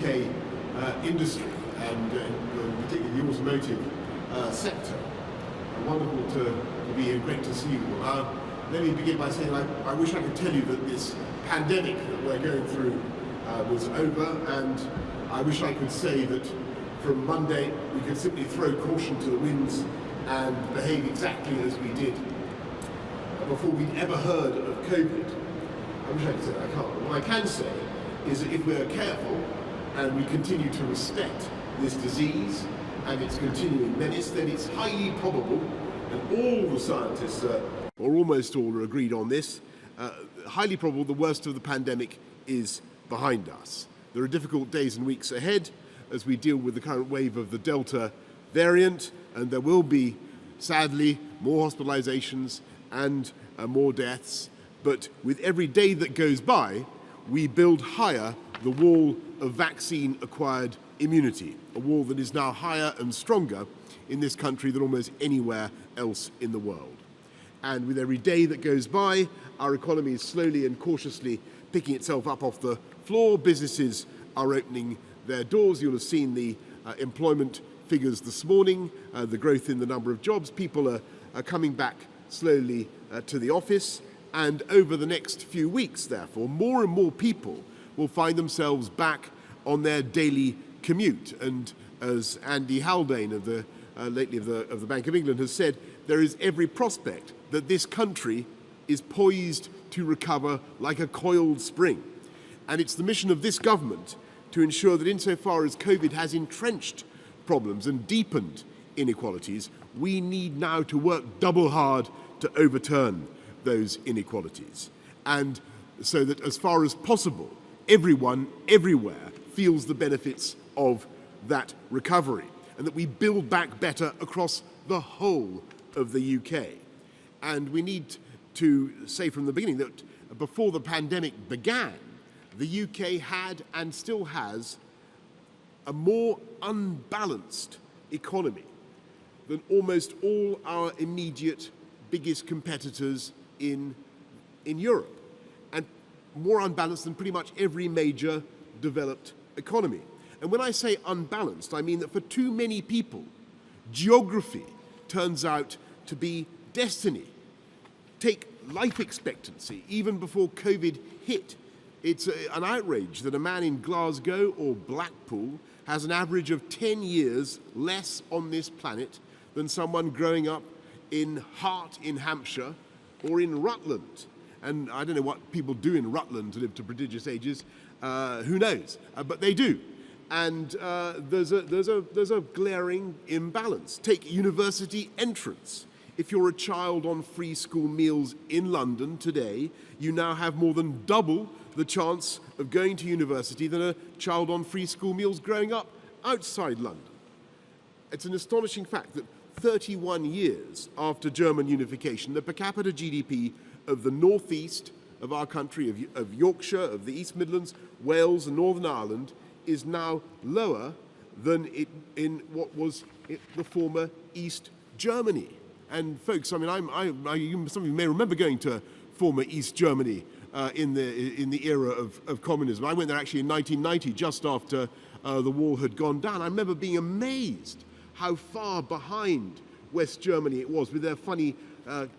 UK industry and particularly the automotive sector. Wonderful to be here, great to see you all. Let me begin by saying I wish I could tell you that this pandemic that we're going through was over, and I wish I could say that from Monday we could simply throw caution to the winds and behave exactly as we did before we'd ever heard of COVID. I wish I could say that, I can't. But what I can say is that if we're careful and we continue to respect this disease and its continuing menace, then it's highly probable, and all the scientists, or almost all, are agreed on this, highly probable the worst of the pandemic is behind us. There are difficult days and weeks ahead as we deal with the current wave of the Delta variant, and there will be, sadly, more hospitalizations and more deaths. But with every day that goes by, we build higher the wall of vaccine-acquired immunity, a wall that is now higher and stronger in this country than almost anywhere else in the world. And with every day that goes by, our economy is slowly and cautiously picking itself up off the floor. Businesses are opening their doors. You'll have seen the employment figures this morning, the growth in the number of jobs. People are coming back slowly to the office. And over the next few weeks, therefore, more and more people will find themselves back on their daily commute. And as Andy Haldane lately of the Bank of England has said, there is every prospect that this country is poised to recover like a coiled spring. And it's the mission of this government to ensure that insofar as COVID has entrenched problems and deepened inequalities, we need now to work double hard to overturn those inequalities. And so that as far as possible, everyone, everywhere, feels the benefits of that recovery, and that we build back better across the whole of the UK. And we need to say from the beginning that before the pandemic began, the UK had and still has a more unbalanced economy than almost all our immediate biggest competitors in Europe, and more unbalanced than pretty much every major developed economy. And when I say unbalanced, I mean that for too many people, geography turns out to be destiny. Take life expectancy. Even before COVID hit, it's an outrage that a man in Glasgow or Blackpool has an average of 10 years less on this planet than someone growing up in Hart in Hampshire or in Rutland. And I don't know what people do in Rutland to live to prodigious ages. Who knows? But they do. And there's a glaring imbalance. Take university entrance. If you're a child on free school meals in London today, you now have more than double the chance of going to university than a child on free school meals growing up outside London. It's an astonishing fact that 31 years after German unification, the per capita GDP of the northeast of our country, of Yorkshire, of the East Midlands, Wales and Northern Ireland, is now lower than in what was the former East Germany. And folks, I mean, some of you may remember going to former East Germany in the era of communism. I went there actually in 1990, just after the wall had gone down. I remember being amazed how far behind West Germany it was with their funny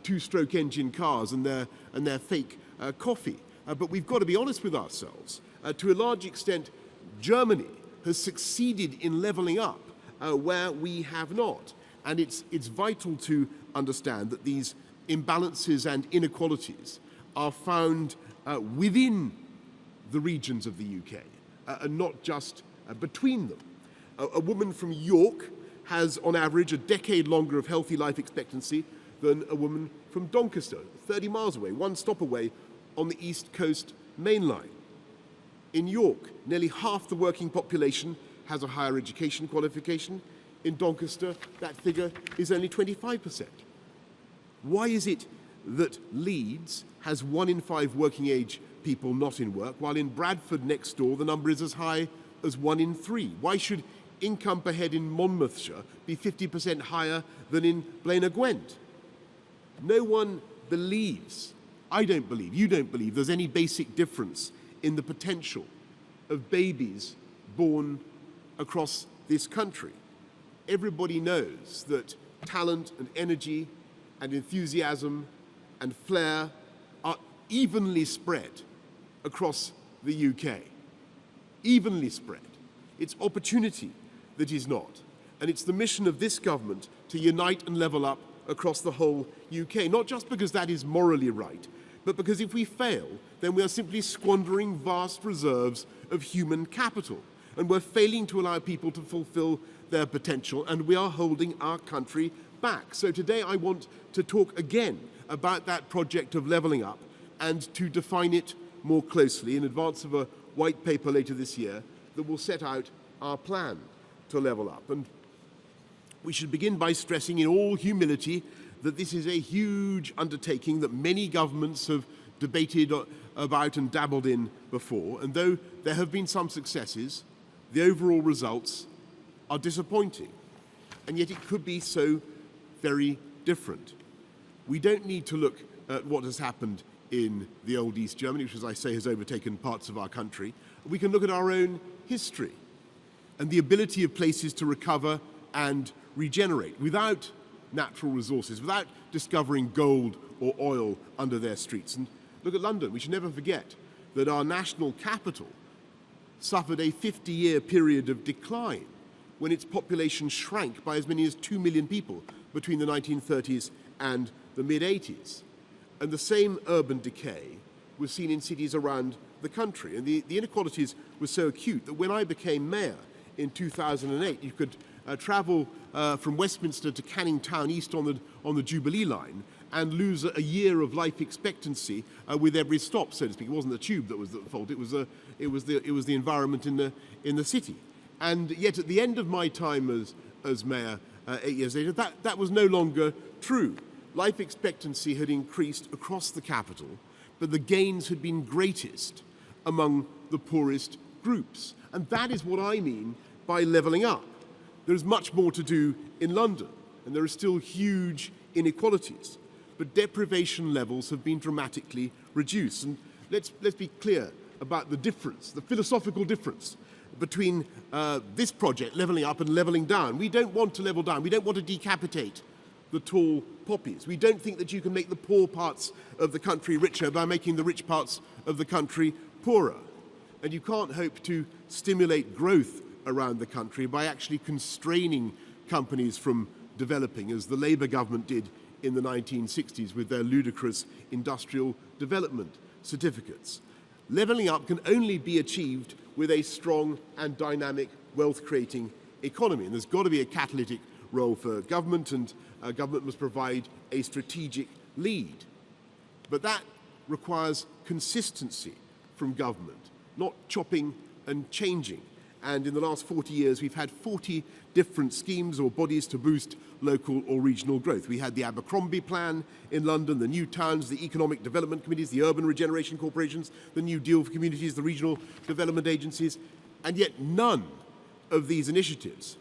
two-stroke engine cars and their fake coffee. But we've got to be honest with ourselves. To a large extent, Germany has succeeded in levelling up where we have not. And it's vital to understand that these imbalances and inequalities are found within the regions of the UK and not just between them. A woman from York has, on average, a decade longer of healthy life expectancy than a woman from Doncaster, 30 miles away, one stop away on the East Coast main line. In York, nearly half the working population has a higher education qualification. In Doncaster, that figure is only 25%. Why is it that Leeds has 1 in 5 working age people not in work, while in Bradford next door the number is as high as 1 in 3? Why should income per head in Monmouthshire be 50% higher than in Blaenau Gwent? No one believes, I don't believe, you don't believe, there's any basic difference in the potential of babies born across this country. Everybody knows that talent and energy and enthusiasm and flair are evenly spread across the UK. Evenly spread. It's opportunity that is not. And it's the mission of this government to unite and level up across the whole UK, not just because that is morally right, but because if we fail, then we are simply squandering vast reserves of human capital. And we're failing to allow people to fulfill their potential, and we are holding our country back. So today I want to talk again about that project of levelling up and to define it more closely in advance of a white paper later this year that will set out our plan to level up. And we should begin by stressing in all humility that this is a huge undertaking that many governments have debated about and dabbled in before, and though there have been some successes, the overall results are disappointing, and yet it could be so very different. We don't need to look at what has happened in the old East Germany, which, as I say, has overtaken parts of our country. We can look at our own history and the ability of places to recover and regenerate without natural resources, without discovering gold or oil under their streets. And look at London. We should never forget that our national capital suffered a 50-year period of decline when its population shrank by as many as 2 million people between the 1930s and the mid-80s. And the same urban decay was seen in cities around the country. And the inequalities were so acute that when I became mayor in 2008, you could travel from Westminster to Canning Town East on the Jubilee line and lose a year of life expectancy with every stop, so to speak. It wasn't the tube that was at fault; it was the environment in the city. And yet, at the end of my time as mayor, 8 years later, that was no longer true. Life expectancy had increased across the capital, but the gains had been greatest among the poorest groups. And that is what I mean by levelling up. There's much more to do in London, and there are still huge inequalities, but deprivation levels have been dramatically reduced. And let's be clear about the difference, the philosophical difference between this project, levelling up, and levelling down. We don't want to level down. We don't want to decapitate the tall poppies. We don't think that you can make the poor parts of the country richer by making the rich parts of the country poorer. And you can't hope to stimulate growth around the country by actually constraining companies from developing, as the Labour government did in the 1960s with their ludicrous industrial development certificates. Levelling up can only be achieved with a strong and dynamic wealth-creating economy. And there's got to be a catalytic role for government, and government must provide a strategic lead. But that requires consistency from government, not chopping and changing. And in the last 40 years, we've had 40 different schemes or bodies to boost local or regional growth. We had the Abercrombie Plan in London, the New Towns, the Economic Development Committees, the Urban Regeneration Corporations, the New Deal for Communities, the Regional Development Agencies, and yet none of these initiatives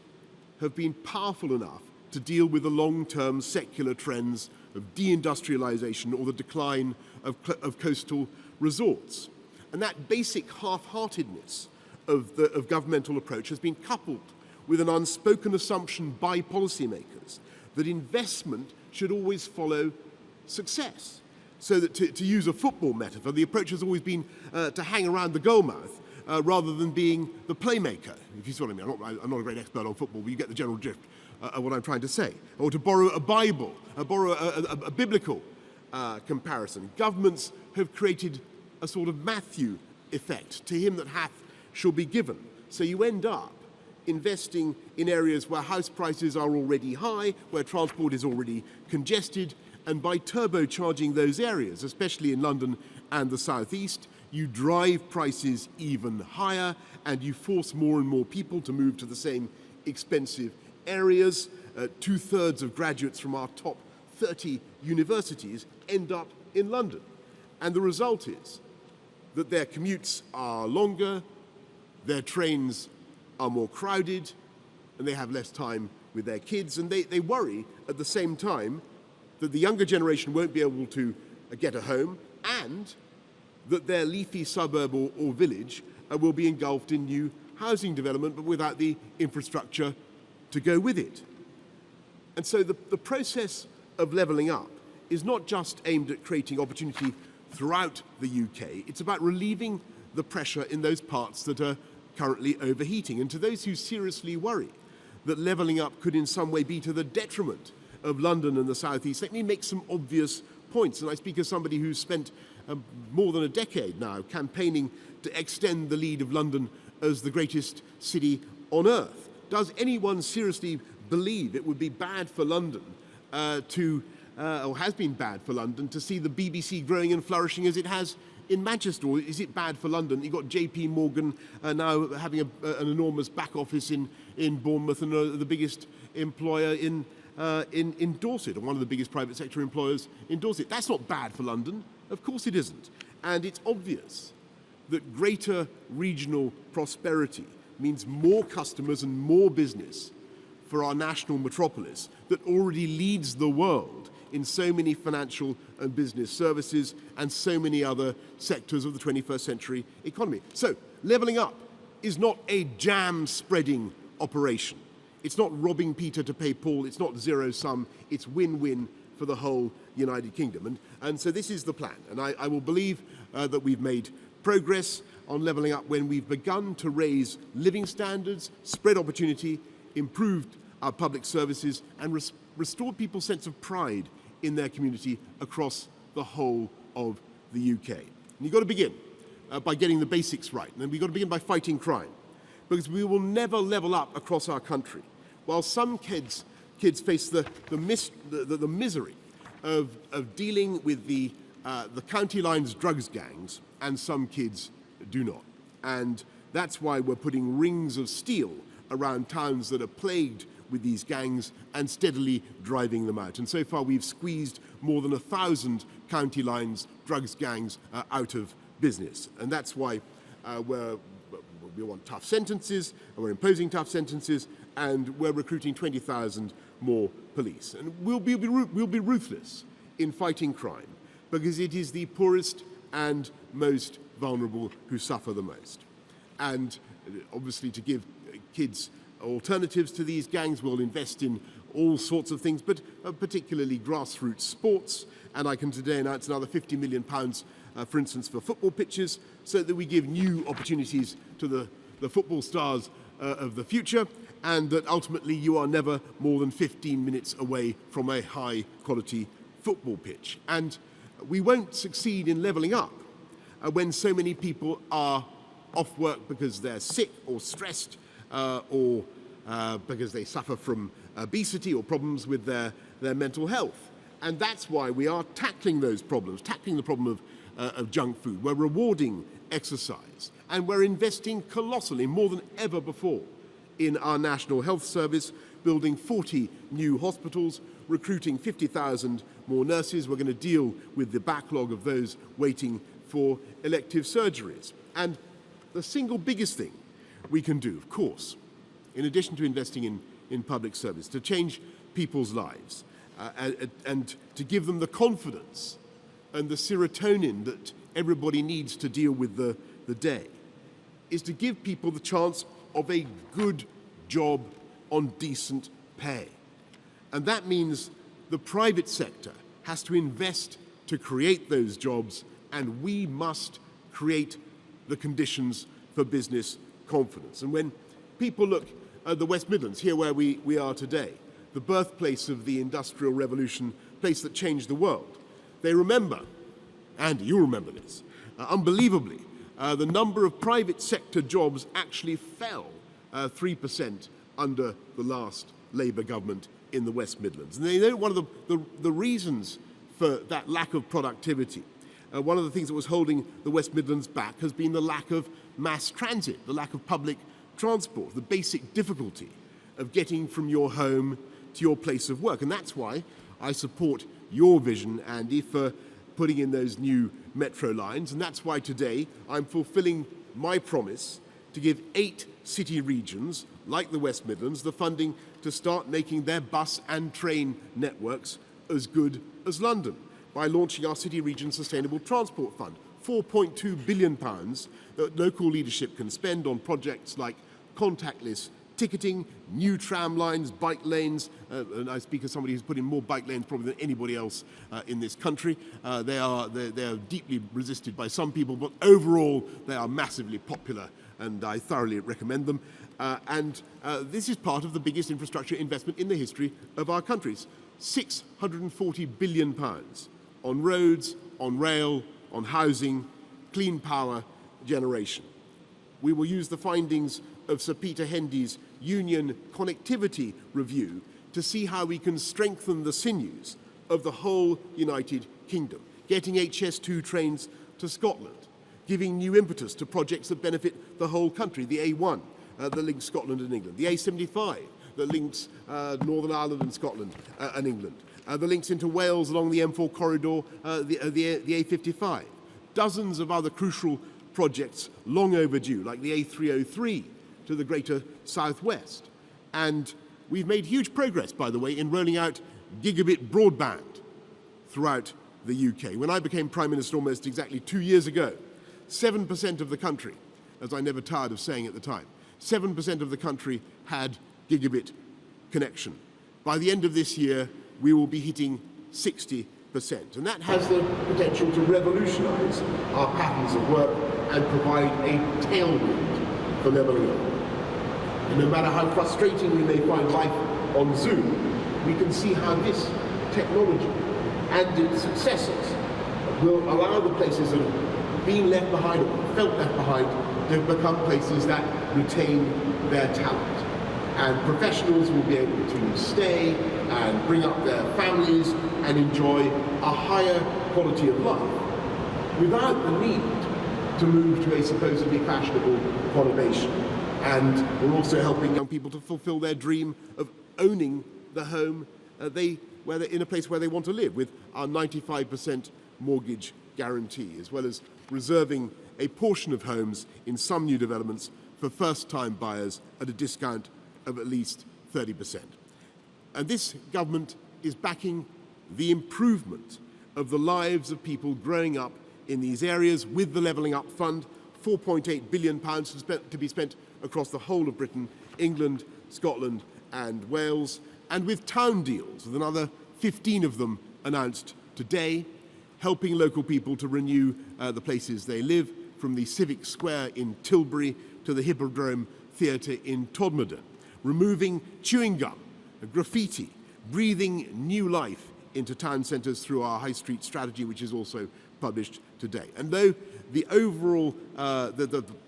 have been powerful enough to deal with the long-term secular trends of deindustrialization or the decline of coastal resorts. And that basic half-heartedness of governmental approach has been coupled with an unspoken assumption by policymakers that investment should always follow success. So that, to use a football metaphor, the approach has always been to hang around the goalmouth rather than being the playmaker, if you see what I mean. I'm not a great expert on football, but you get the general drift of what I'm trying to say. Or to borrow a Bible, borrow a biblical comparison. Governments have created a sort of Matthew effect. To him that hath shall be given. So you end up investing in areas where house prices are already high, where transport is already congested, and by turbocharging those areas, especially in London and the southeast, you drive prices even higher and you force more and more people to move to the same expensive areas. 2/3 of graduates from our top 30 universities end up in London. And the result is that their commutes are longer, their trains are more crowded, and they have less time with their kids, and they worry at the same time that the younger generation won't be able to get a home, and that their leafy suburb or village will be engulfed in new housing development, but without the infrastructure to go with it. And so the process of levelling up is not just aimed at creating opportunity throughout the UK, it's about relieving the pressure in those parts that are currently overheating. And to those who seriously worry that levelling up could in some way be to the detriment of London and the South East, let me make some obvious points. And I speak as somebody who's spent more than a decade now campaigning to extend the lead of London as the greatest city on earth. Does anyone seriously believe it would be bad for London or has been bad for London to see the BBC growing and flourishing as it has in Manchester? Or is it bad for London? You've got JP Morgan now having an enormous back office in Bournemouth and the biggest employer in Dorset, or one of the biggest private sector employers in Dorset. That's not bad for London. Of course it isn't. And it's obvious that greater regional prosperity means more customers and more business for our national metropolis that already leads the world in so many financial and business services and so many other sectors of the 21st century economy. So, levelling up is not a jam-spreading operation. It's not robbing Peter to pay Paul, it's not zero-sum, it's win-win for the whole United Kingdom. And so this is the plan. And I will believe that we've made progress on levelling up when we've begun to raise living standards, spread opportunity, improved our public services, and restored people's sense of pride in their community across the whole of the UK. And you've got to begin by getting the basics right. And then we've got to begin by fighting crime, because we will never level up across our country. While some kids face the misery of dealing with the county lines drugs gangs, and some kids do not. And that's why we're putting rings of steel around towns that are plagued with these gangs and steadily driving them out. And so far we've squeezed more than 1,000 county lines drugs gangs out of business. And that's why we want tough sentences, and we're imposing tough sentences, and we're recruiting 20,000 more police. And we'll be ruthless in fighting crime, because it is the poorest and most vulnerable who suffer the most. And obviously, to give kids alternatives to these gangs, we'll invest in all sorts of things, but particularly grassroots sports. And I can today announce another £50 million, for instance, for football pitches, so that we give new opportunities to the football stars of the future, and that ultimately you are never more than 15 minutes away from a high-quality football pitch. And we won't succeed in levelling up when so many people are off work because they're sick or stressed, or because they suffer from obesity or problems with their mental health. And that's why we are tackling those problems, tackling the problem of junk food. We're rewarding exercise, and we're investing colossally, more than ever before, in our National Health Service, building 40 new hospitals, recruiting 50,000 more nurses. We're going to deal with the backlog of those waiting for elective surgeries. And the single biggest thing we can do, of course, in addition to investing in public service, to change people's lives and to give them the confidence and the serotonin that everybody needs to deal with the day, is to give people the chance of a good job on decent pay. And that means the private sector has to invest to create those jobs, and we must create the conditions for business confidence. And when people look at the West Midlands, here where we are today, the birthplace of the Industrial Revolution, place that changed the world, they remember, Andy, you remember this, unbelievably, the number of private sector jobs actually fell 3% under the last Labour government in the West Midlands. And they know one of the reasons for that lack of productivity, one of the things that was holding the West Midlands back has been the lack of mass transit, the lack of public transport, the basic difficulty of getting from your home to your place of work. And that's why I support your vision, Andy, for putting in those new metro lines. And that's why today I'm fulfilling my promise to give 8 city regions, like the West Midlands, the funding to start making their bus and train networks as good as London by launching our City Region Sustainable Transport Fund, £4.2 billion that local leadership can spend on projects like contactless ticketing, new tram lines, bike lanes, and I speak as somebody who's put in more bike lanes probably than anybody else in this country. They are deeply resisted by some people, but overall they are massively popular, and I thoroughly recommend them. This is part of the biggest infrastructure investment in the history of our countries. £640 billion on roads, on rail, on housing, clean power generation. We will use the findings of Sir Peter Hendy's Union Connectivity Review to see how we can strengthen the sinews of the whole United Kingdom, getting HS2 trains to Scotland, giving new impetus to projects that benefit the whole country, the A1 that links Scotland and England, the A75 that links Northern Ireland and Scotland and England, the links into Wales along the M4 corridor, the A55, dozens of other crucial projects long overdue, like the A303 to the greater southwest. And we've made huge progress, by the way, in rolling out gigabit broadband throughout the UK. When I became Prime Minister almost exactly 2 years ago, 7% of the country, as I never tired of saying at the time, 7% of the country had gigabit connection. By the end of this year, we will be hitting 60%. And that has the potential to revolutionise our patterns of work and provide a tailwind for levelling up. And no matter how frustrating we may find life on Zoom, we can see how this technology and its successors will allow the places that have been left behind or felt left behind to become places that retain their talent. And professionals will be able to stay and bring up their families and enjoy a higher quality of life without the need to move to a supposedly fashionable conurbation. And we're also helping young people to fulfill their dream of owning the home in a place where they want to live, with our 95% mortgage guarantee, as well as reserving a portion of homes in some new developments for first-time buyers at a discount of at least 30%. And this government is backing the improvement of the lives of people growing up in these areas with the Levelling Up Fund, £4.8 billion to be spent across the whole of Britain, England, Scotland and Wales, and with town deals, with another 15 of them announced today, helping local people to renew the places they live, from the Civic Square in Tilbury to the Hippodrome Theatre in Todmorden, removing chewing gum, graffiti, breathing new life into town centres through our High Street strategy, which is also published today. And though the overall,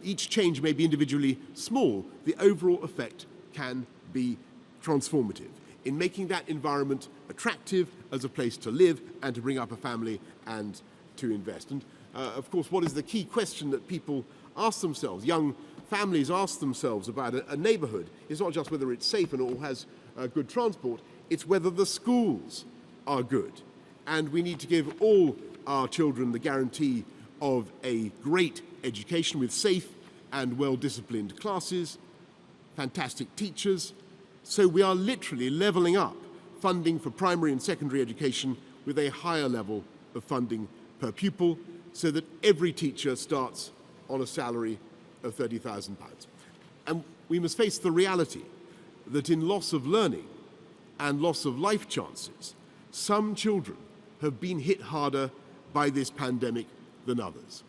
each change may be individually small, the overall effect can be transformative in making that environment attractive as a place to live and to bring up a family and to invest. And of course, what is the key question that people ask themselves, young families ask themselves about a neighbourhood, is not just whether it's safe and or has good transport, it's whether the schools are good. And we need to give all our children the guarantee of a great education with safe and well-disciplined classes, fantastic teachers. So we are literally levelling up funding for primary and secondary education with a higher level of funding per pupil, so that every teacher starts on a salary of £30,000. And we must face the reality that in loss of learning and loss of life chances, some children have been hit harder by this pandemic than others.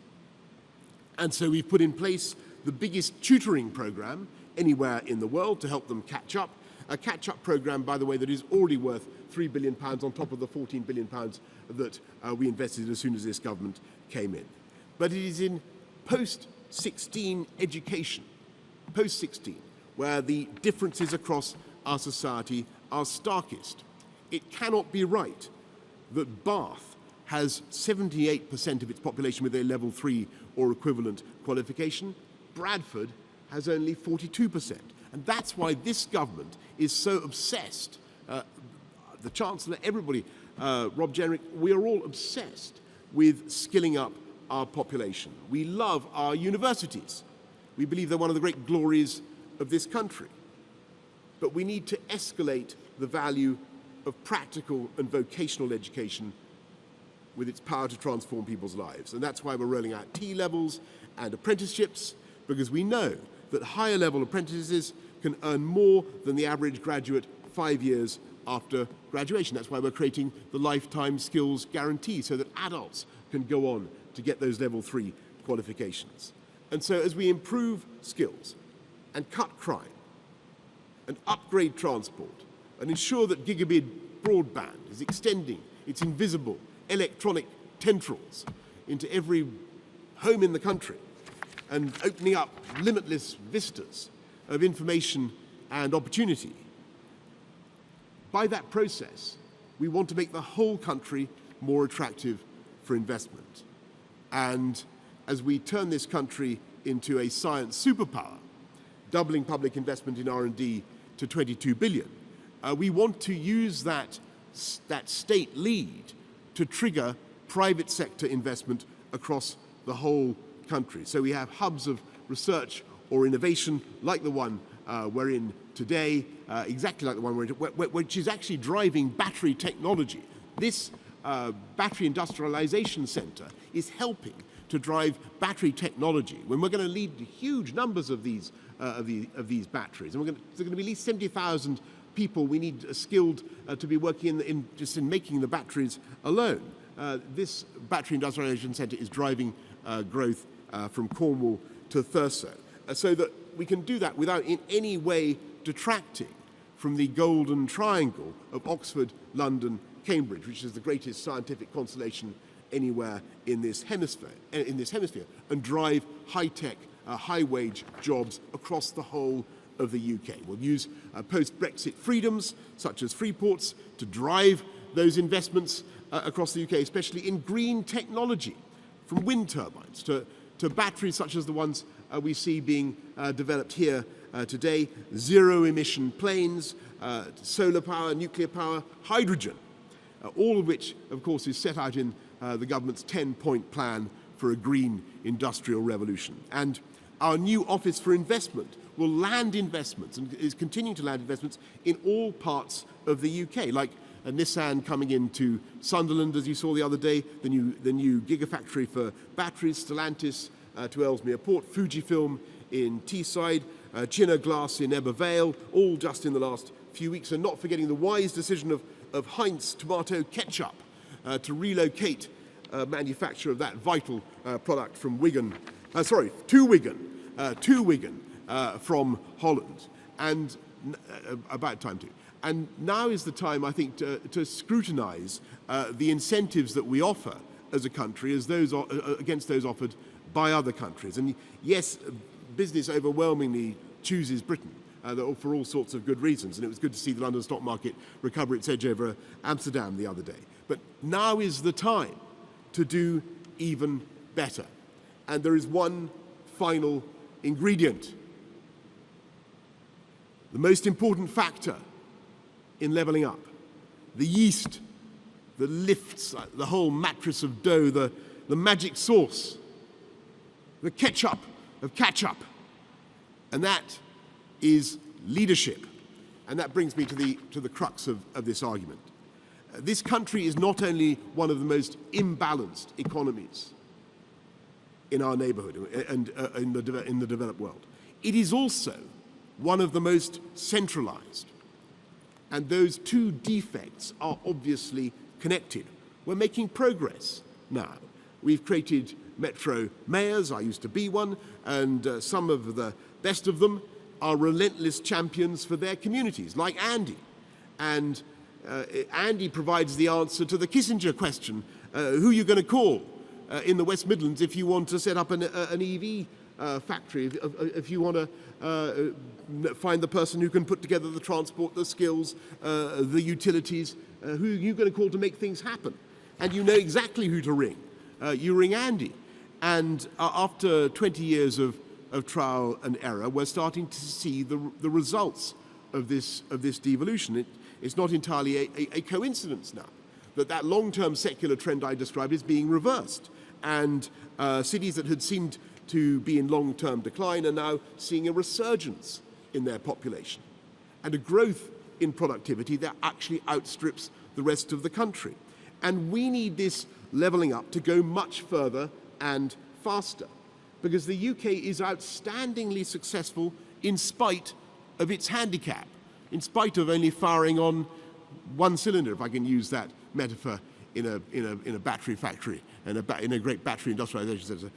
And so we've put in place the biggest tutoring program anywhere in the world to help them catch up. A catch-up program, by the way, that is already worth £3 billion on top of the £14 billion that we invested as soon as this government came in. But it is in post-16 education, post-16, where the differences across our society are starkest. It cannot be right that Bath has 78% of its population with a level 3 or equivalent qualification. Bradford has only 42%. And that's why this government is so obsessed, the Chancellor, everybody, Rob Jenrick, we are all obsessed with skilling up our population. We love our universities. We believe they're one of the great glories of this country. But we need to escalate the value of practical and vocational education with its power to transform people's lives. And that's why we're rolling out T-levels and apprenticeships, because we know that higher level apprentices can earn more than the average graduate 5 years after graduation. That's why we're creating the lifetime skills guarantee, so that adults can go on to get those level 3 qualifications. And so as we improve skills and cut crime and upgrade transport and ensure that gigabit broadband is extending its invisible electronic tendrils into every home in the country and opening up limitless vistas of information and opportunity, by that process, we want to make the whole country more attractive for investment. And as we turn this country into a science superpower, doubling public investment in R&D to 22 billion, we want to use that state lead to trigger private sector investment across the whole country. So we have hubs of research or innovation like the one we're in today, exactly like the one we're in, which is actually driving battery technology. This battery industrialization center is helping to drive battery technology, when we're going to need huge numbers of these batteries. And there's going to be at least 70,000 people we need skilled to be working just in making the batteries alone. This battery industrialization center is driving growth from Cornwall to Thurso, so that we can do that without in any way detracting from the golden triangle of Oxford, London, Cambridge, which is the greatest scientific constellation anywhere in this hemisphere, and drive high-tech, high-wage jobs across the whole of the UK. We'll use post-Brexit freedoms, such as free ports, to drive those investments across the UK, especially in green technology, from wind turbines to batteries such as the ones we see being developed here today, zero-emission planes, solar power, nuclear power, hydrogen, all of which, of course, is set out in the government's 10-point plan for a green industrial revolution. And our new Office for Investment will land investments and is continuing to land investments in all parts of the UK, like a Nissan coming into Sunderland, as you saw the other day, the new gigafactory for batteries, Stellantis to Ellesmere Port, Fujifilm in Teesside, Chinna Glass in Ebbw Vale, all just in the last few weeks, and not forgetting the wise decision of Heinz tomato ketchup to relocate manufacture of that vital product from to Wigan from Holland, and about time too. And now is the time, I think, to scrutinise the incentives that we offer as a country as those against those offered by other countries. And yes, business overwhelmingly chooses Britain for all sorts of good reasons, and it was good to see the London stock market recover its edge over Amsterdam the other day. But now is the time to do even better. And there is one final ingredient. The most important factor in levelling up, the yeast that lifts the whole mattress of dough, the magic sauce, the ketchup of catch-up, and that is leadership. And that brings me to the crux of this argument. This country is not only one of the most imbalanced economies in our neighbourhood and in the developed world. It is also one of the most centralised. And those two defects are obviously connected. We're making progress now. We've created metro mayors. I used to be one, and some of the best of them are relentless champions for their communities, like Andy. And Andy provides the answer to the Kissinger question, who are you going to call in the West Midlands if you want to set up an EV factory, if you want to find the person who can put together the transport, the skills, the utilities, who are you going to call to make things happen? And you know exactly who to ring. You ring Andy. And after 20 years of trial and error, we're starting to see the results of this devolution. It's not entirely a coincidence now that long-term secular trend I described is being reversed. And cities that had seemed to be in long-term decline are now seeing a resurgence in their population and a growth in productivity that actually outstrips the rest of the country. And we need this levelling up to go much further and faster. because the UK is outstandingly successful in spite of its handicap, in spite of only firing on one cylinder, if I can use that metaphor, in a battery factory and in a great battery industrialization center.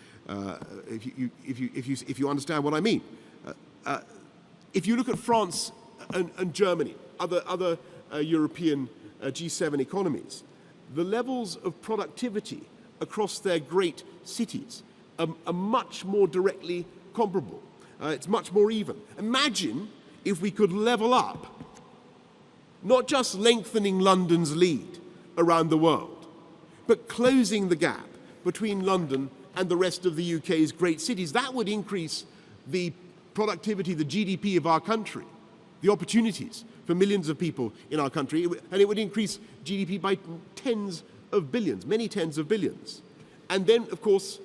If you understand what I mean. If you look at France and Germany, other European G7 economies, the levels of productivity across their great cities are much more directly comparable. It's much more even. Imagine if we could level up, not just lengthening London's lead around the world, but closing the gap between London and the rest of the UK's great cities. That would increase the productivity, the GDP of our country, the opportunities for millions of people in our country, and it would increase GDP by tens of billions, many tens of billions. And then, of course,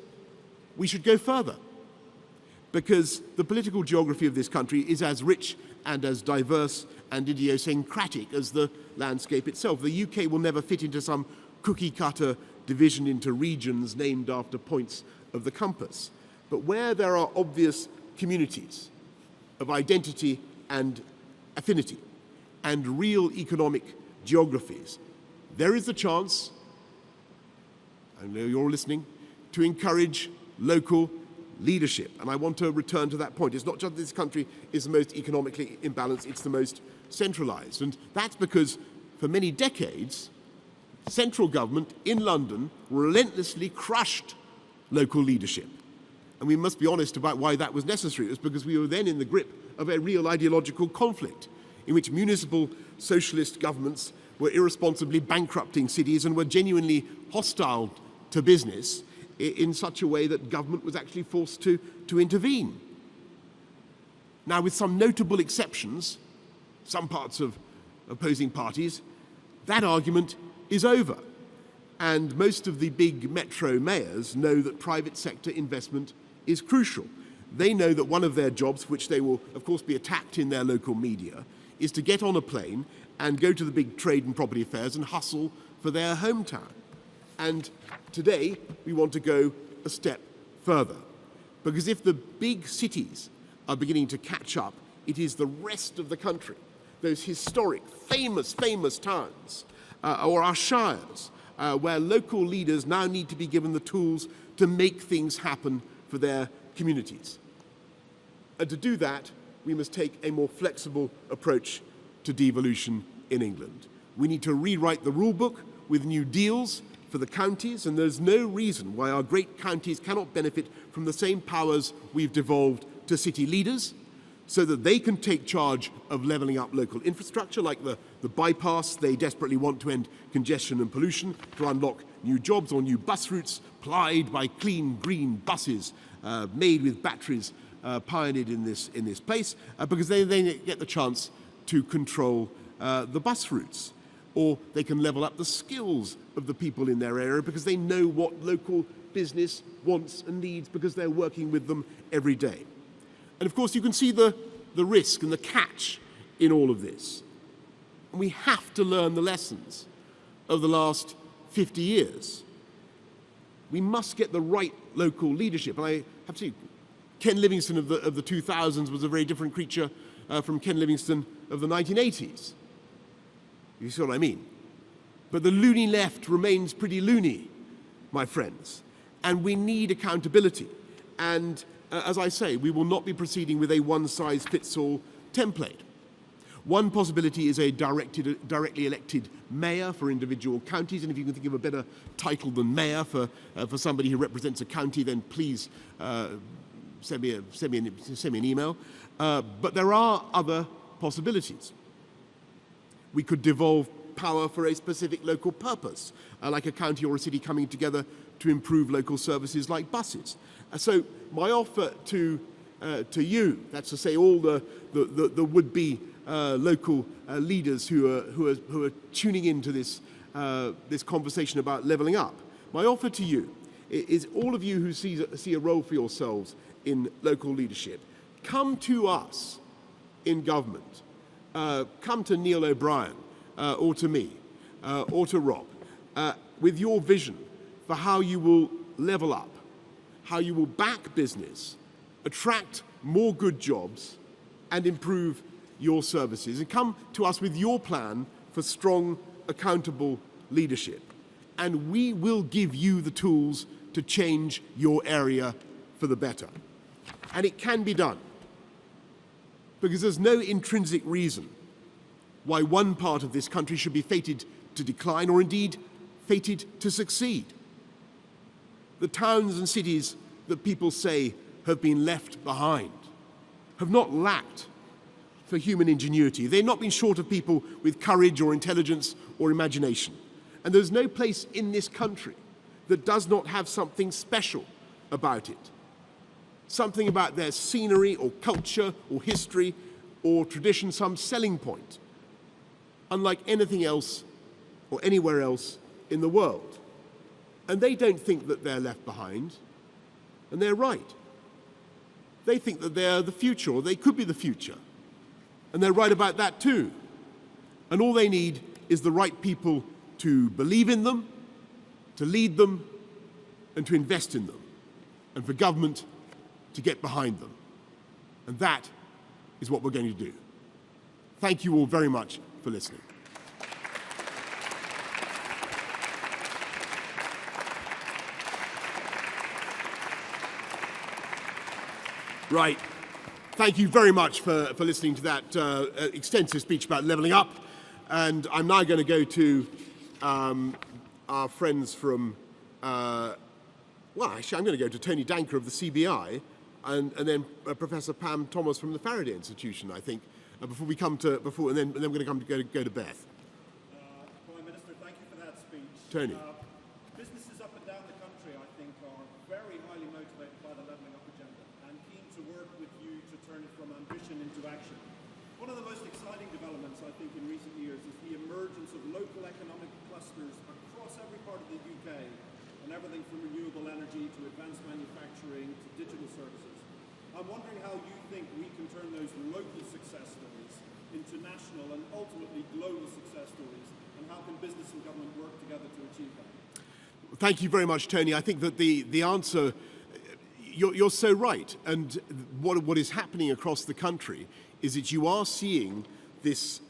we should go further, because the political geography of this country is as rich and as diverse and idiosyncratic as the landscape itself. The UK will never fit into some cookie-cutter division into regions named after points of the compass. But where there are obvious communities of identity and affinity and real economic geographies, there is the chance, I know you're listening, to encourage local leadership. And I want to return to that point. It's not just this country is the most economically imbalanced, it's the most centralized. And that's because for many decades, central government in London relentlessly crushed local leadership. And we must be honest about why that was necessary. It was because we were then in the grip of a real ideological conflict in which municipal socialist governments were irresponsibly bankrupting cities and were genuinely hostile to business in such a way that government was actually forced to intervene. Now, with some notable exceptions, some parts of opposing parties, that argument is over. And most of the big metro mayors know that private sector investment is crucial. They know that one of their jobs, which they will of course be attacked in their local media, is to get on a plane and go to the big trade and property fairs and hustle for their hometown. And today we want to go a step further, because if the big cities are beginning to catch up, it is the rest of the country, those historic, famous towns, or our shires, where local leaders now need to be given the tools to make things happen for their communities. And to do that, we must take a more flexible approach to devolution in England. We need to rewrite the rule book with new deals for the counties, and there's no reason why our great counties cannot benefit from the same powers we've devolved to city leaders, so that they can take charge of levelling up local infrastructure, like the bypass. They desperately want to end congestion and pollution, to unlock new jobs or new bus routes plied by clean, green buses made with batteries pioneered in this place, because they get the chance to control the bus routes. Or they can level up the skills of the people in their area because they know what local business wants and needs, because they're working with them every day. And of course, you can see the risk and the catch in all of this. And we have to learn the lessons of the last 50 years. We must get the right local leadership. And I have to say, Ken Livingstone of the 2000s was a very different creature from Ken Livingstone of the 1980s. You see what I mean? But the loony left remains pretty loony, my friends. And we need accountability. And as I say, we will not be proceeding with a one-size-fits-all template. One possibility is a directly elected mayor for individual counties, and if you can think of a better title than mayor for somebody who represents a county, then please send me an email. But there are other possibilities. We could devolve power for a specific local purpose, like a county or a city coming together to improve local services like buses. So my offer to you, that's to say all the would-be local leaders who are tuning into this conversation about levelling up, my offer to you is all of you who see a role for yourselves in local leadership, come to us in government. Come to Neil O'Brien or to me or to Rob with your vision for how you will level up, how you will back business, attract more good jobs, and improve your services. And come to us with your plan for strong, accountable leadership. And we will give you the tools to change your area for the better. And it can be done, because there's no intrinsic reason why one part of this country should be fated to decline, or indeed fated to succeed. The towns and cities that people say have been left behind have not lacked for human ingenuity. They've not been short of people with courage or intelligence or imagination. And there's no place in this country that does not have something special about it. Something about their scenery or culture or history or tradition, some selling point, unlike anything else or anywhere else in the world. And they don't think that they're left behind, and they're right. They think that they're the future, or they could be the future. And they're right about that too. And all they need is the right people to believe in them, to lead them, and to invest in them, and for government to get behind them. And that is what we're going to do. Thank you all very much for listening. Right. Thank you very much for listening to that extensive speech about levelling up. And I'm now going to go to our friends from, well, actually, I'm going to go to Tony Danker of the CBI and then Professor Pam Thomas from the Faraday Institution, I think, before we come to, and then we're going to go to Beth. Prime Minister, thank you for that speech. Tony. Businesses up and down the country, I think, are very highly motivated by the levelling up agenda and keen to work with you to turn it from ambition into action. One of the most exciting developments, I think, in recent years is the emergence of local economic clusters across every part of the UK, and everything from renewable energy to advanced manufacturing to digital services. I'm wondering how you think we can turn those local success stories into national and ultimately global success stories, and how can business and government work together to achieve that? Thank you very much, Tony. I think that the answer, you're so right. And what is happening across the country is that you are seeing this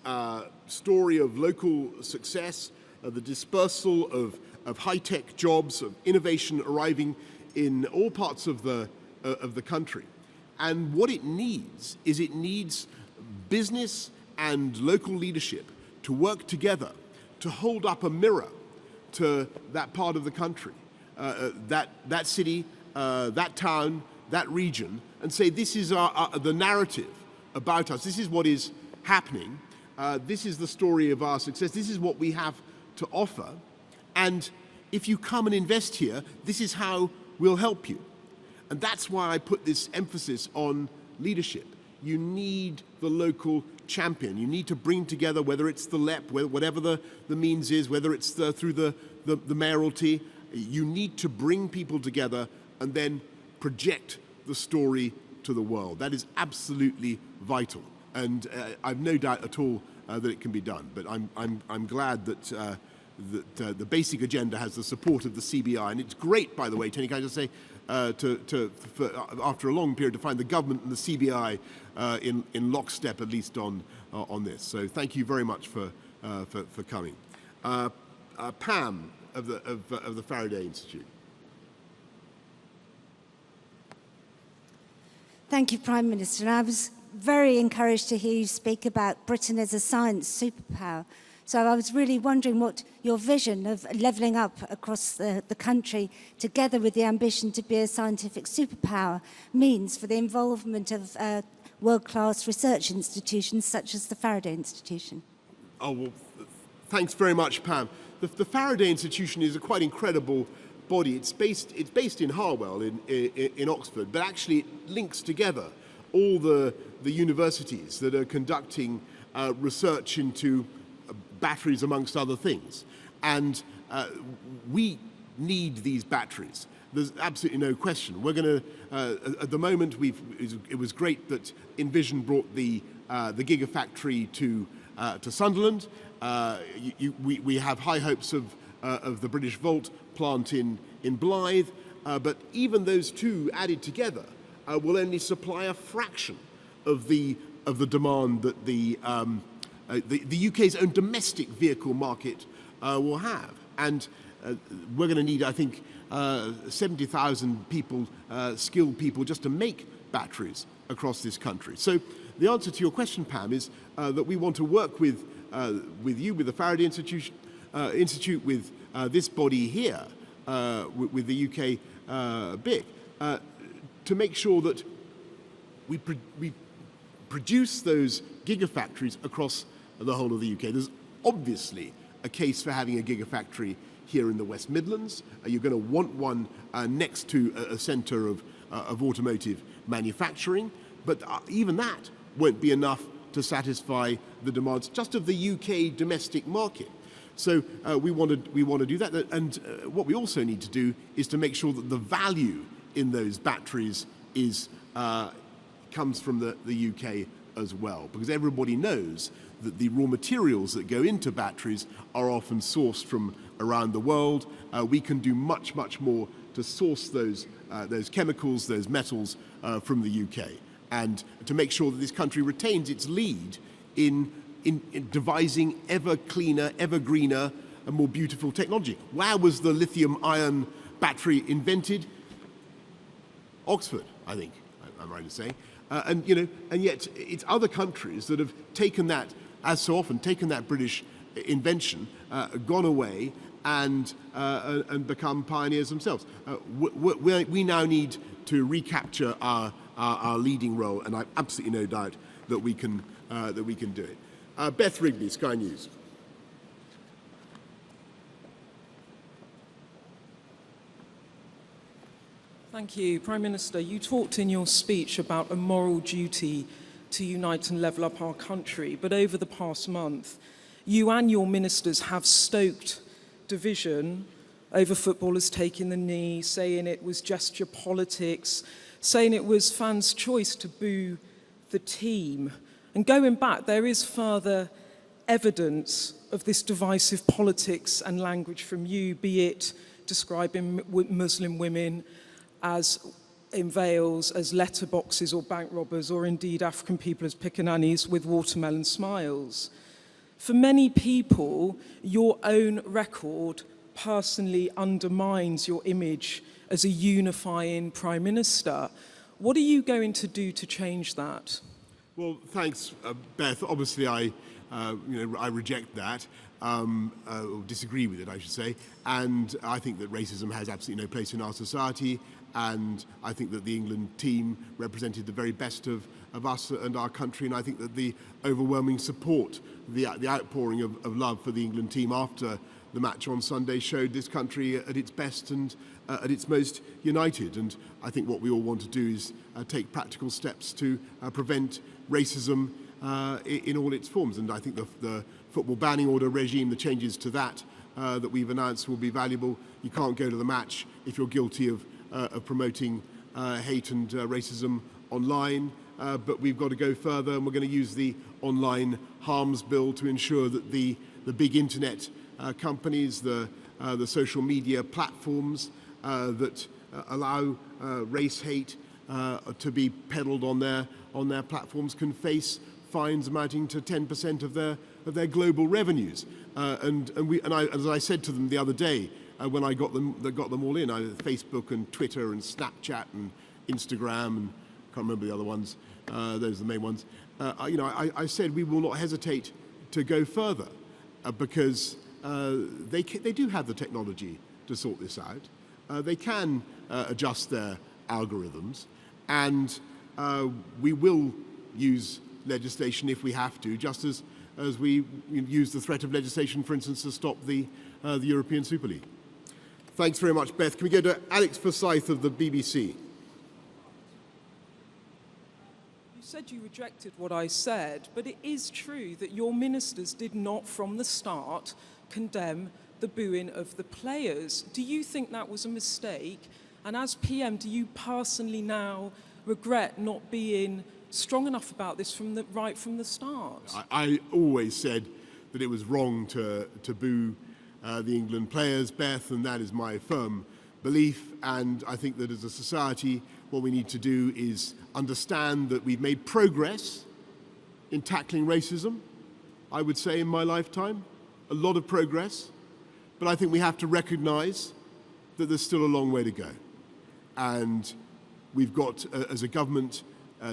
story of local success, the dispersal of high-tech jobs, of innovation arriving in all parts of the country. And what it needs is business and local leadership to work together to hold up a mirror to that part of the country, that city, that town, that region, and say, this is the narrative about us. This is what is happening. This is the story of our success. This is what we have to offer. And if you come and invest here, this is how we'll help you. And that's why I put this emphasis on leadership. You need the local champion. You need to bring together, whether it's the LEP, whatever the means is, whether it's through the mayoralty, you need to bring people together and then project the story to the world. That is absolutely vital. And I've no doubt at all that it can be done. But I'm glad that the basic agenda has the support of the CBI. And it's great, by the way, Tony, can I just say, after a long period, to find the government and the CBI in lockstep, at least on this. So thank you very much for coming. Pam of the Faraday Institute. Thank you, Prime Minister. And I was very encouraged to hear you speak about Britain as a science superpower. So I was really wondering what your vision of levelling up across the country, together with the ambition to be a scientific superpower, means for the involvement of world-class research institutions such as the Faraday Institution. Oh, well, thanks very much, Pam. The Faraday Institution is a quite incredible body. It's based in Harwell in Oxford, but actually it links together all the universities that are conducting research into batteries, amongst other things. And we need these batteries. There's absolutely no question. We're going to, at the moment, it was great that Envision brought the Gigafactory to Sunderland. We have high hopes of the British Volt plant in Blythe. but even those two added together will only supply a fraction of the demand that the UK's own domestic vehicle market will have. And we're going to need, I think, 70,000 people, skilled people, just to make batteries across this country. So the answer to your question, Pam, is that we want to work with you, with the Faraday Institute, with this body here, with the UK BIC, to make sure that we produce those gigafactories across the whole of the UK. There's obviously a case for having a gigafactory here in the West Midlands. You're going to want one next to a centre of automotive manufacturing, but even that won't be enough to satisfy the demands just of the UK domestic market. So we want to do that, and what we also need to do is to make sure that the value in those batteries comes from the UK as well, because everybody knows that the raw materials that go into batteries are often sourced from around the world. We can do much more to source those chemicals, those metals from the UK, and to make sure that this country retains its lead in devising ever cleaner, ever greener, and more beautiful technology. Where was the lithium-ion battery invented? Oxford, I think I'm right in saying. And yet it's other countries that have taken that, as so often, taken that British invention, gone away, and become pioneers themselves. We now need to recapture our leading role, and I've absolutely no doubt that we can do it. Beth Rigby, Sky News. Thank you. Prime Minister, you talked in your speech about a moral duty to unite and level up our country, but over the past month, you and your ministers have stoked division over footballers taking the knee, saying it was gesture politics, saying it was fans' choice to boo the team. And going back, there is further evidence of this divisive politics and language from you, be it describing Muslim women as in veils as letterboxes or bank robbers, or indeed African people as pickaninnies with watermelon smiles. For many people, your own record personally undermines your image as a unifying Prime Minister. What are you going to do to change that? Well, thanks, Beth. Obviously, I reject that, or disagree with it, I should say. And I think that racism has absolutely no place in our society. And I think that the England team represented the very best of us and our country. And I think that the overwhelming support, the outpouring of love for the England team after the match on Sunday showed this country at its best and at its most united. And I think what we all want to do is take practical steps to prevent racism in all its forms. And I think the football banning order regime, the changes to that that we've announced will be valuable. You can't go to the match if you're guilty of promoting hate and racism online, but we've got to go further, and we're going to use the online harms bill to ensure that the big internet companies, the social media platforms that allow race hate to be peddled on their platforms can face fines amounting to 10% of their global revenues. And as I said to them the other day, when I got them all in, Facebook and Twitter and Snapchat and Instagram, and I can't remember the other ones. Those are the main ones. I said we will not hesitate to go further because they do have the technology to sort this out. They can adjust their algorithms, and we will use legislation if we have to, just as we use the threat of legislation, for instance, to stop the European Super League. Thanks very much, Beth. Can we go to Alex Forsyth of the BBC? You said you rejected what I said, but it is true that your ministers did not from the start condemn the booing of the players. Do you think that was a mistake? And as PM, do you personally now regret not being strong enough about this right from the start? I always said that it was wrong to boo the England players, Beth, and that is my firm belief, and I think that as a society, what we need to do is understand that we've made progress in tackling racism, I would say, in my lifetime, a lot of progress, but I think we have to recognize that there's still a long way to go. And we've got, as a government,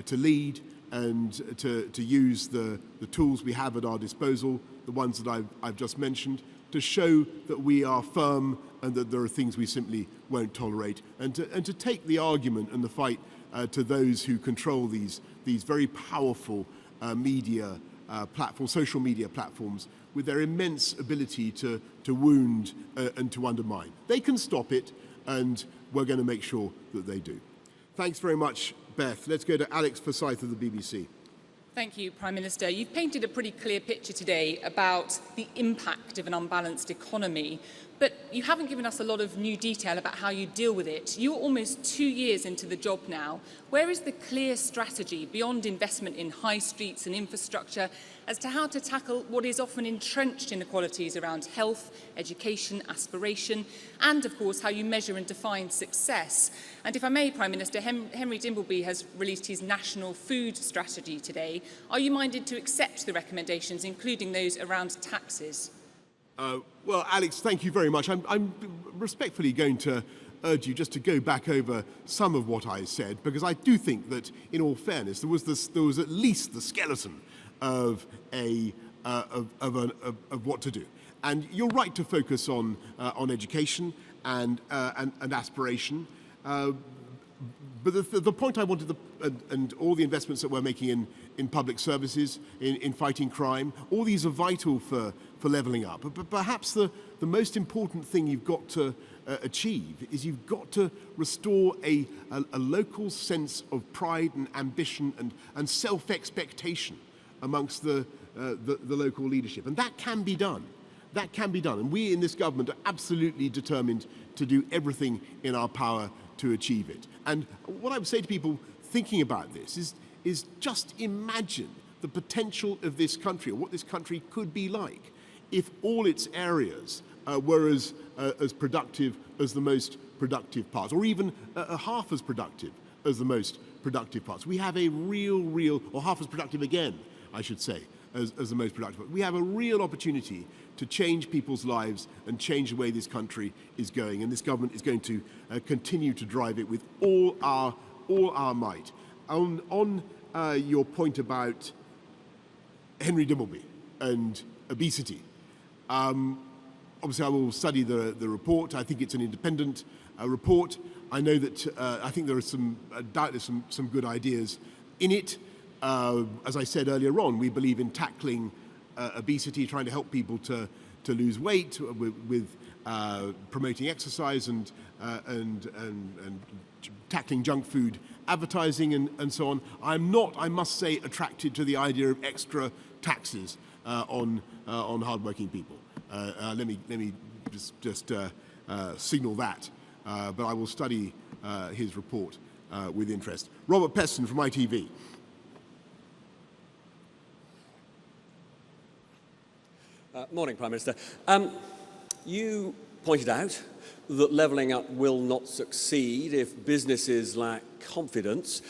to lead and to use the tools we have at our disposal, the ones that I've just mentioned, to show that we are firm and that there are things we simply won't tolerate, and to take the argument and the fight to those who control these very powerful media platforms, social media platforms, with their immense ability to wound and to undermine. They can stop it, and we're going to make sure that they do. Thanks very much, Beth. Let's go to Alex Forsyth of the BBC. Thank you, Prime Minister. You've painted a pretty clear picture today about the impact of an unbalanced economy, but you haven't given us a lot of new detail about how you deal with it. You're almost 2 years into the job now. Where is the clear strategy beyond investment in high streets and infrastructure as to how to tackle what is often entrenched inequalities around health, education, aspiration, and of course how you measure and define success? And if I may, Prime Minister, Henry Dimbleby has released his national food strategy today. Are you minded to accept the recommendations, including those around taxes? Well, Alex, thank you very much. I'm respectfully going to urge you just to go back over some of what I said, because I do think that, in all fairness, there was at least the skeleton of what to do. And you're right to focus on education and aspiration. But the point I wanted, and all the investments that we're making in public services, in fighting crime, all these are vital for levelling up. But perhaps the most important thing you've got to achieve is you've got to restore a local sense of pride and ambition and self-expectation amongst the local leadership. And that can be done. That can be done. And we in this government are absolutely determined to do everything in our power to achieve it. And what I would say to people thinking about this is just imagine the potential of this country, or what this country could be like, if all its areas were as productive as the most productive parts, or even half as productive as the most productive parts. We have a real, or half as productive again, I should say, as the most productive. We have a real opportunity to change people's lives and change the way this country is going, and this government is going to continue to drive it with all our might. On your point about Henry Dimbleby and obesity, obviously I will study the report. I think it's an independent report. I know that I think there are doubtless some good ideas in it. As I said earlier on, we believe in tackling obesity, trying to help people to lose weight with promoting exercise and tackling junk food advertising and so on. I'm not, I must say, attracted to the idea of extra taxes on hardworking people. Let me just signal that. But I will study his report with interest. Robert Peston from ITV. Morning, Prime Minister. You pointed out that levelling up will not succeed if businesses lack confidence.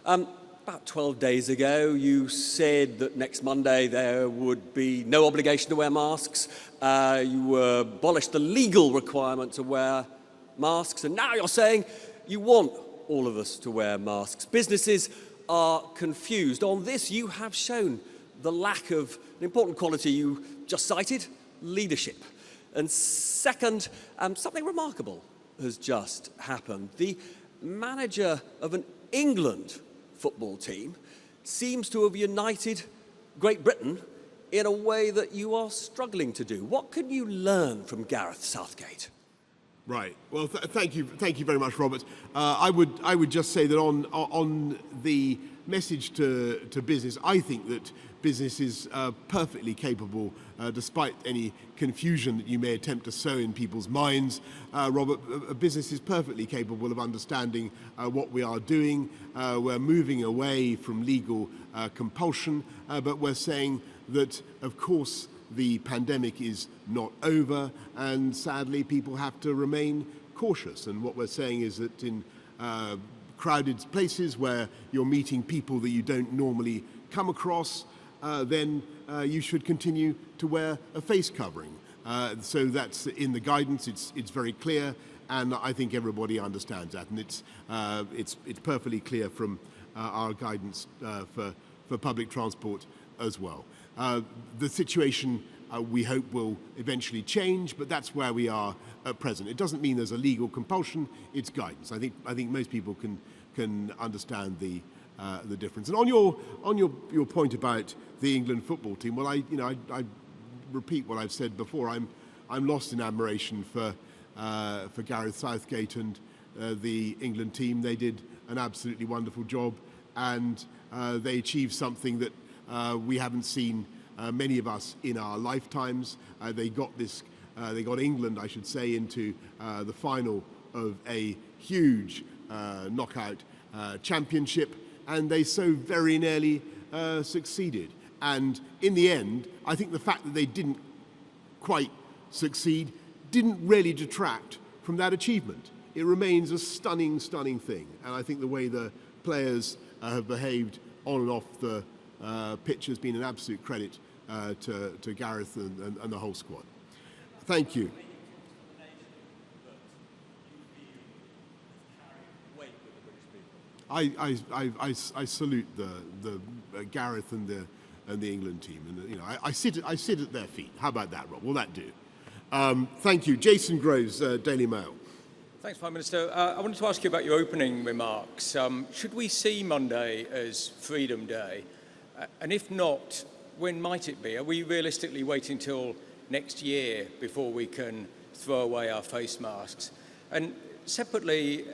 About 12 days ago, you said that next Monday there would be no obligation to wear masks. You abolished the legal requirement to wear masks, and now you're saying you want all of us to wear masks. Businesses are confused. On this, you have shown the lack of an important quality you just cited, leadership. And second, something remarkable has just happened. The manager of an England football team seems to have united Great Britain in a way that you are struggling to do. What can you learn from Gareth Southgate? Right. Well, thank you very much, Robert. I would just say that on the message to business, I think that business is perfectly capable, despite any confusion that you may attempt to sow in people's minds. Robert, a business is perfectly capable of understanding what we are doing. We're moving away from legal compulsion, but we're saying that, of course, the pandemic is not over, and sadly people have to remain cautious. And what we're saying is that in crowded places where you're meeting people that you don't normally come across, then you should continue to wear a face covering. So that's in the guidance. It's very clear, and I think everybody understands that. And it's perfectly clear from our guidance for public transport as well. The situation we hope will eventually change, but that's where we are at present. It doesn't mean there's a legal compulsion. It's guidance. I think most people can understand the difference. And on your point about the England football team, well, I repeat what I've said before. I'm lost in admiration for Gareth Southgate and the England team. They did an absolutely wonderful job, and they achieved something that we haven't seen many of us in our lifetimes. They got England, I should say, into the final of a huge knockout championship, and they so very nearly succeeded. And in the end, I think the fact that they didn't quite succeed didn't really detract from that achievement. It remains a stunning, stunning thing. And I think the way the players have behaved on and off the pitch has been an absolute credit to Gareth and the whole squad. Thank you. I salute the Gareth and the England team, and I sit at their feet. How about that, Rob? Will that do? Thank you, Jason Groves, Daily Mail. Thanks, Prime Minister. I wanted to ask you about your opening remarks. Should we see Monday as Freedom Day? And if not, when might it be? Are we realistically waiting till next year before we can throw away our face masks? And separately,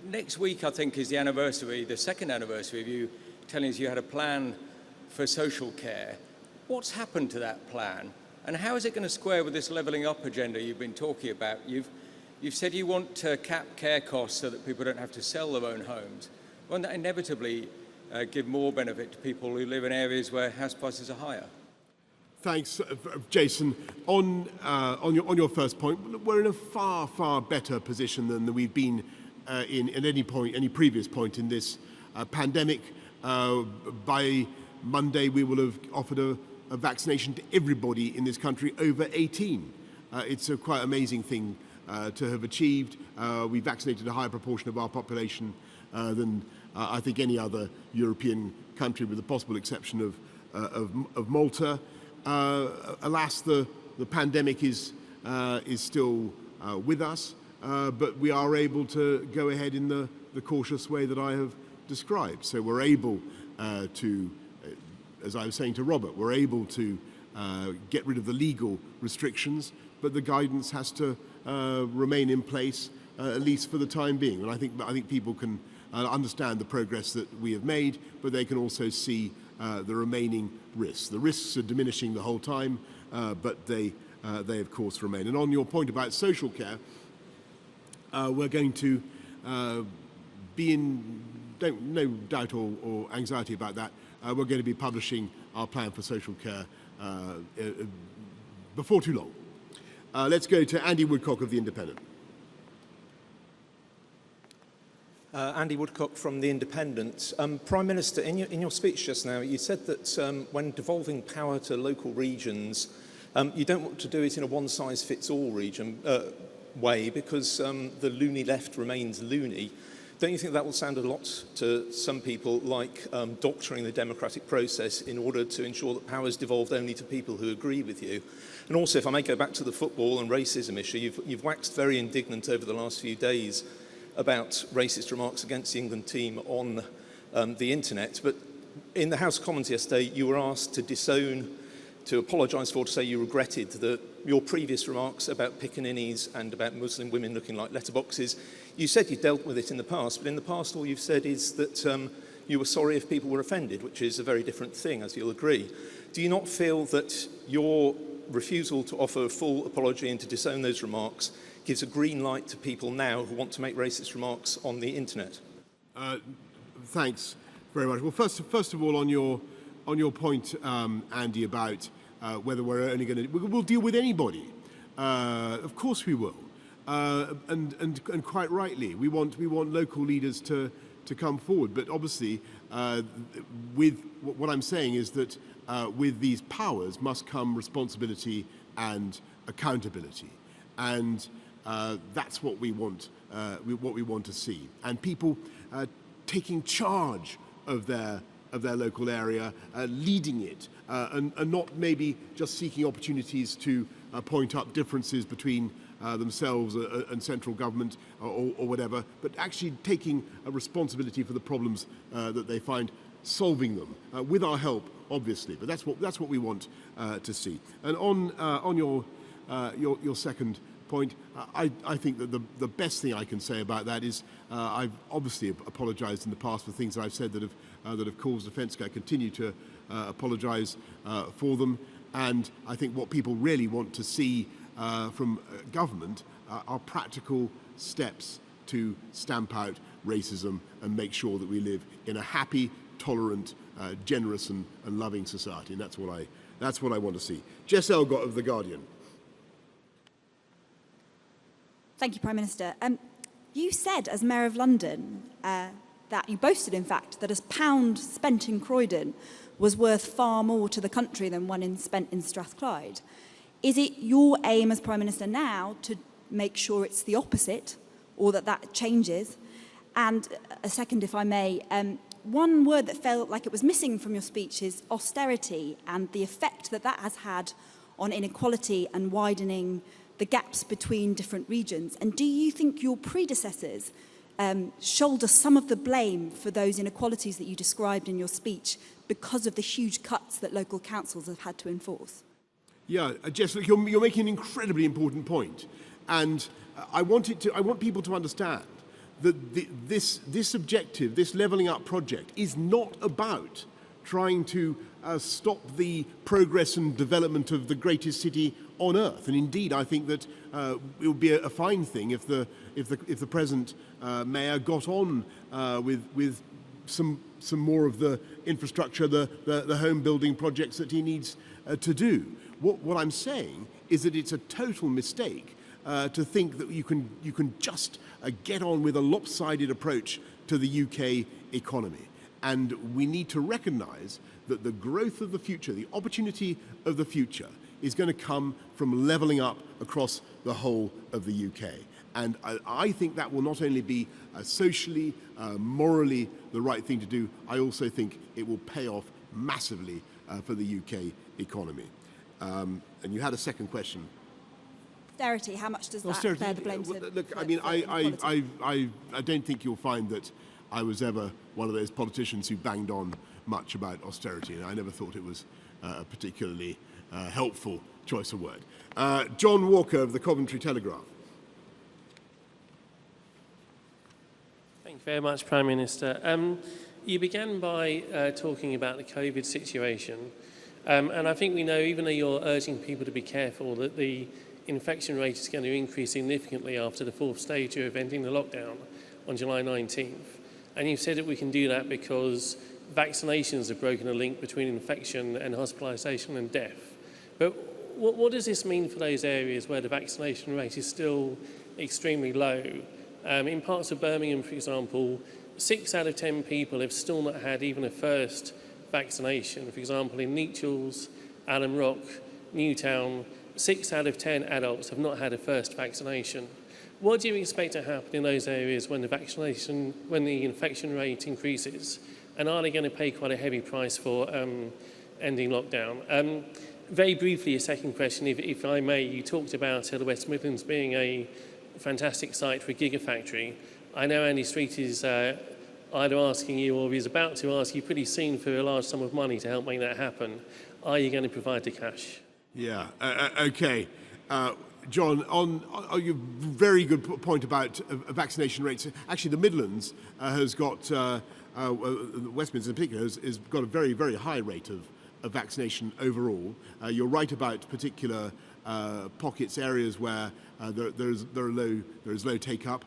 next week, I think, is the anniversary, the second anniversary of you telling us you had a plan for social care. What's happened to that plan? And how is it going to square with this levelling up agenda you've been talking about? You've said you want to cap care costs so that people don't have to sell their own homes. Won't that inevitably give more benefit to people who live in areas where house prices are higher? Thanks, Jason. On your first point, we're in a far, far better position than we've been in at any previous point in this pandemic. By Monday, we will have offered a vaccination to everybody in this country over 18. It's a quite amazing thing to have achieved. We vaccinated a higher proportion of our population than I think any other European country, with the possible exception of Malta. Alas, the pandemic is still with us, but we are able to go ahead in the cautious way that I have described. So we're able to, as I was saying to Robert, we're able to get rid of the legal restrictions, but the guidance has to remain in place at least for the time being. And I think people can understand the progress that we have made, but they can also see the remaining risks. The risks are diminishing the whole time, but they of course remain. And on your point about social care, we're going to be in no doubt or anxiety about that. We're going to be publishing our plan for social care before too long. Let's go to Andy Woodcock of The Independent. Andy Woodcock from The Independent. Prime Minister, in your speech just now, you said that when devolving power to local regions, you don't want to do it in a one-size-fits-all way because the loony left remains loony. Don't you think that will sound a lot to some people like doctoring the democratic process in order to ensure that power is devolved only to people who agree with you? And also, if I may go back to the football and racism issue, you've waxed very indignant over the last few days about racist remarks against the England team on the internet. But in the House of Commons yesterday, you were asked to disown, to apologise for, to say you regretted your previous remarks about piccaninnies and about Muslim women looking like letterboxes. You said you dealt with it in the past, but in the past all you've said is that you were sorry if people were offended, which is a very different thing, as you'll agree. Do you not feel that your refusal to offer a full apology and to disown those remarks gives a green light to people now who want to make racist remarks on the internet? Thanks very much. Well, first of all, on your point, Andy, about whether we're only going to... We'll deal with anybody. Of course we will. and quite rightly. We want local leaders to come forward. But obviously, with what I'm saying is that with these powers must come responsibility and accountability, and that's what we want. What we want to see, and people taking charge of their local area, leading it, and not maybe just seeking opportunities to point up differences between themselves and central government or whatever, but actually taking a responsibility for the problems that they find, solving them with our help, obviously. But that's what we want to see. And on your second point, I think that the best thing I can say about that is I've obviously apologised in the past for things that I've said that have caused offence. I continue to apologise for them, and I think what people really want to see from government are practical steps to stamp out racism and make sure that we live in a happy, tolerant, generous and loving society. And that's what I want to see. Jess Elgott of The Guardian. Thank you, Prime Minister. You said, as Mayor of London, that you boasted, in fact, that a pound spent in Croydon was worth far more to the country than one spent in Strathclyde. Is it your aim as Prime Minister now to make sure it's the opposite, or that changes? And a second, if I may, one word that felt like it was missing from your speech is austerity, and the effect that has had on inequality and widening the gaps between different regions. And do you think your predecessors shoulder some of the blame for those inequalities that you described in your speech because of the huge cuts that local councils have had to enforce? Yeah, Jess, look, you're making an incredibly important point, and I want people to understand that this objective, this levelling up project, is not about trying to stop the progress and development of the greatest city on earth. And indeed, I think that it would be a fine thing if the present mayor got on with some more of the infrastructure, the home building projects that he needs to do. What I'm saying is that it's a total mistake to think that you can just get on with a lopsided approach to the UK economy. And we need to recognise that the growth of the future, the opportunity of the future, is going to come from levelling up across the whole of the UK. And I think that will not only be socially, morally the right thing to do, I also think it will pay off massively for the UK economy. And you had a second question. Austerity, how much does that bear the blame to? Look, I mean, I don't think you'll find that I was ever one of those politicians who banged on much about austerity, and I never thought it was a particularly helpful choice of word. John Walker of the Coventry Telegraph. Thank you very much, Prime Minister. You began by talking about the COVID situation, and I think we know, even though you're urging people to be careful, that the infection rate is going to increase significantly after the fourth stage of ending the lockdown on July 19th. And you've said that we can do that because vaccinations have broken a link between infection and hospitalisation and death. But what does this mean for those areas where the vaccination rate is still extremely low? In parts of Birmingham, for example, 6 out of 10 people have still not had even a first vaccination. For example, in Nechells, Alum Rock, Newtown, 6 out of 10 adults have not had a first vaccination. What do you expect to happen in those areas when the infection rate increases? And are they going to pay quite a heavy price for ending lockdown? Very briefly, a second question, if I may. You talked about the West Midlands being a fantastic site for a gigafactory. I know Andy Street is either asking you or is about to ask you pretty soon for a large sum of money to help make that happen. Are you going to provide the cash? Yeah, okay. John, on your very good point about vaccination rates, actually the Midlands has got, West Midlands in particular, has got a very, very high rate of vaccination overall. You're right about particular pockets, areas where there is low take-up.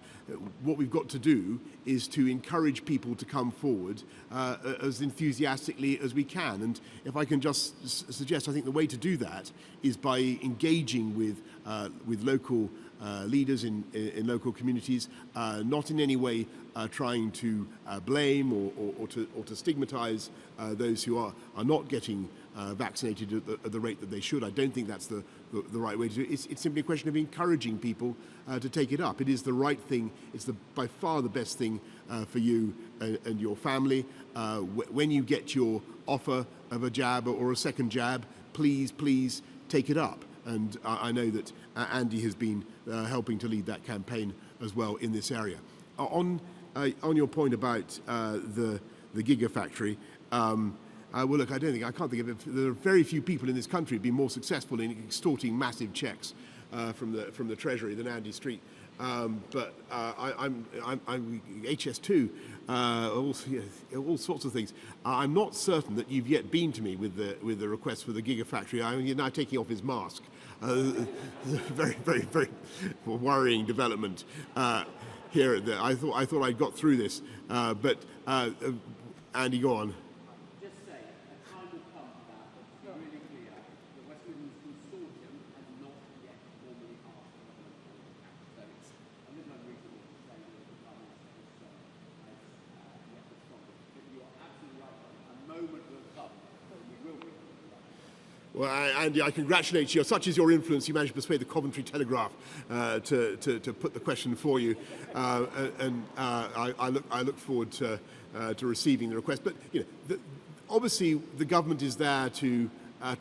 What we've got to do is to encourage people to come forward as enthusiastically as we can. And if I can just suggest, I think the way to do that is by engaging with local leaders in local communities, not in any way trying to blame or to stigmatise those who are not getting vaccinated at the rate that they should. I don't think that's the right way to do it. It's simply a question of encouraging people to take it up. It is the right thing. It's by far the best thing for you and your family. When you get your offer of a jab or a second jab, please take it up. And I know that Andy has been helping to lead that campaign as well in this area. On your point about the Gigafactory, well, look, I can't think of it. There are very few people in this country who've been more successful in extorting massive checks from the Treasury than Andy Street. But I'm HS2, all sorts of things. I'm not certain that you've yet been to me with the request for the Gigafactory. You're now taking off his mask. Very worrying development here. I thought I'd got through this, but Andy, go on. Just say, a time will come for that, but to be really clear, the West Midlands Consortium has not yet formally asked for the so it's a little unreasonable to say that the Prime Minister has yet responded. But you are absolutely right, a moment will come when we will be. Well, Andy, I congratulate you. Such is your influence, you managed to persuade the Coventry Telegraph to put the question for you, and I look forward to receiving the request. But obviously, the government is there to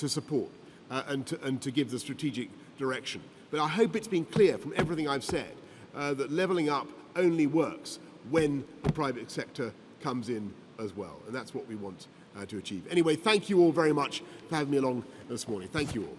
support and to give the strategic direction. But I hope it's been clear from everything I've said that levelling up only works when the private sector comes in as well, and that's what we want to achieve. Anyway, thank you all very much for having me along this morning. Thank you all.